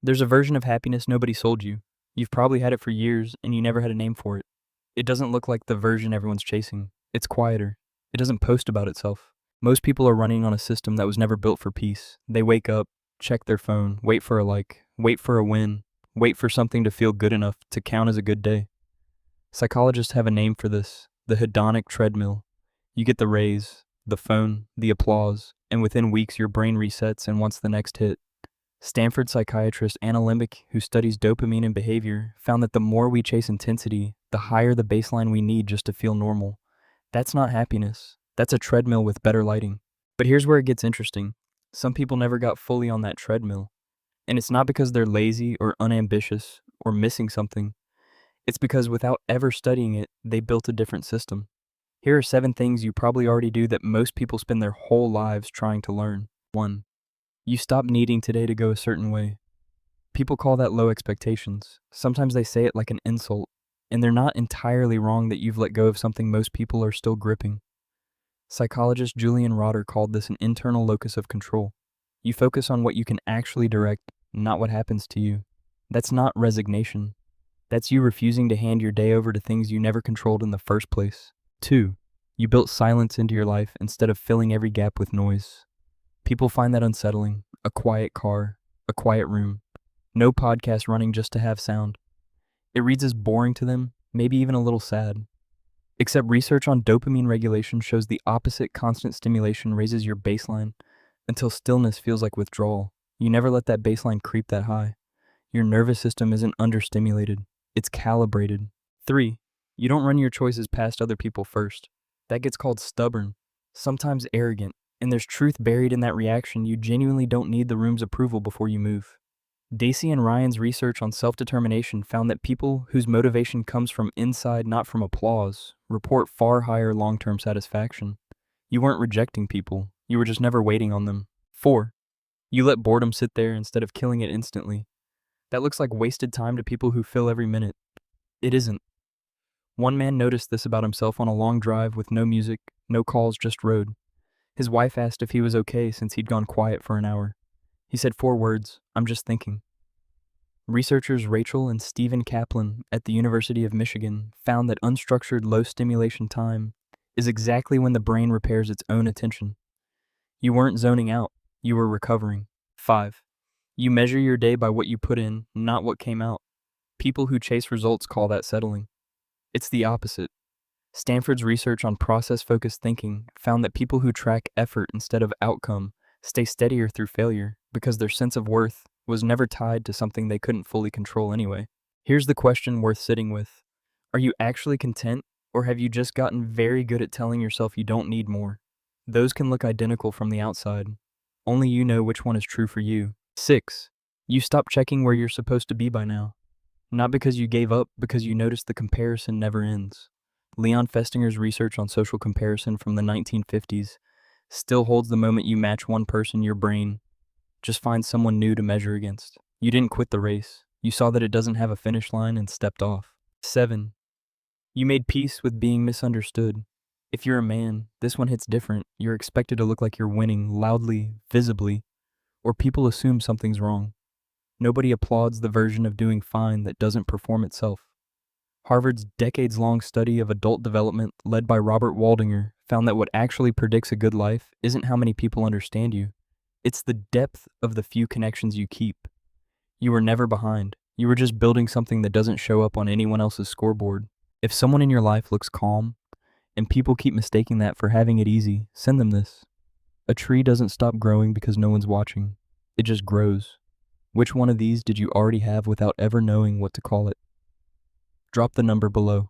There's a version of happiness nobody sold you. You've probably had it for years and you never had a name for it. It doesn't look like the version everyone's chasing. It's quieter. It doesn't post about itself. Most people are running on a system that was never built for peace. They wake up, check their phone, wait for a like, wait for a win, wait for something to feel good enough to count as a good day. Psychologists have a name for this, the hedonic treadmill. You get the raise, the phone, the applause, and within weeks your brain resets and wants the next hit. Stanford psychiatrist Anna Limbeck, who studies dopamine and behavior, found that the more we chase intensity, the higher the baseline we need just to feel normal. That's not happiness. That's a treadmill with better lighting. But here's where it gets interesting. Some people never got fully on that treadmill. And it's not because they're lazy or unambitious or missing something. It's because without ever studying it, they built a different system. Here are 7 things you probably already do that most people spend their whole lives trying to learn. 1. You stop needing today to go a certain way. People call that low expectations. Sometimes they say it like an insult, and they're not entirely wrong that you've let go of something most people are still gripping. Psychologist Julian Rotter called this an internal locus of control. You focus on what you can actually direct, not what happens to you. That's not resignation. That's you refusing to hand your day over to things you never controlled in the first place. 2. You built silence into your life instead of filling every gap with noise. People find that unsettling. A quiet car, a quiet room, no podcast running just to have sound. It reads as boring to them, maybe even a little sad. Except research on dopamine regulation shows the opposite. Constant stimulation raises your baseline until stillness feels like withdrawal. You never let that baseline creep that high. Your nervous system isn't understimulated. It's calibrated. 3. You don't run your choices past other people first. That gets called stubborn, sometimes arrogant. And there's truth buried in that reaction. You genuinely don't need the room's approval before you move. Dacey and Ryan's research on self-determination found that people whose motivation comes from inside, not from applause, report far higher long-term satisfaction. You weren't rejecting people. You were just never waiting on them. 4. You let boredom sit there instead of killing it instantly. That looks like wasted time to people who fill every minute. It isn't. One man noticed this about himself on a long drive with no music, no calls, just road. His wife asked if he was okay since he'd gone quiet for an hour. He said 4 words, "I'm just thinking." Researchers Rachel and Stephen Kaplan at the University of Michigan found that unstructured low-stimulation time is exactly when the brain repairs its own attention. You weren't zoning out, you were recovering. 5. You measure your day by what you put in, not what came out. People who chase results call that settling. It's the opposite. Stanford's research on process-focused thinking found that people who track effort instead of outcome stay steadier through failure because their sense of worth was never tied to something they couldn't fully control anyway. Here's the question worth sitting with. Are you actually content, or have you just gotten very good at telling yourself you don't need more? Those can look identical from the outside. Only you know which one is true for you. 6. You stop checking where you're supposed to be by now. Not because you gave up, because you noticed the comparison never ends. Leon Festinger's research on social comparison from the 1950s still holds the moment you match one person, your brain just finds someone new to measure against. You didn't quit the race. You saw that it doesn't have a finish line and stepped off. 7. You made peace with being misunderstood. If you're a man, this one hits different. You're expected to look like you're winning loudly, visibly, or people assume something's wrong. Nobody applauds the version of doing fine that doesn't perform itself. Harvard's decades-long study of adult development, led by Robert Waldinger, found that what actually predicts a good life isn't how many people understand you. It's the depth of the few connections you keep. You were never behind. You were just building something that doesn't show up on anyone else's scoreboard. If someone in your life looks calm, and people keep mistaking that for having it easy, send them this. A tree doesn't stop growing because no one's watching. It just grows. Which one of these did you already have without ever knowing what to call it? Drop the number below.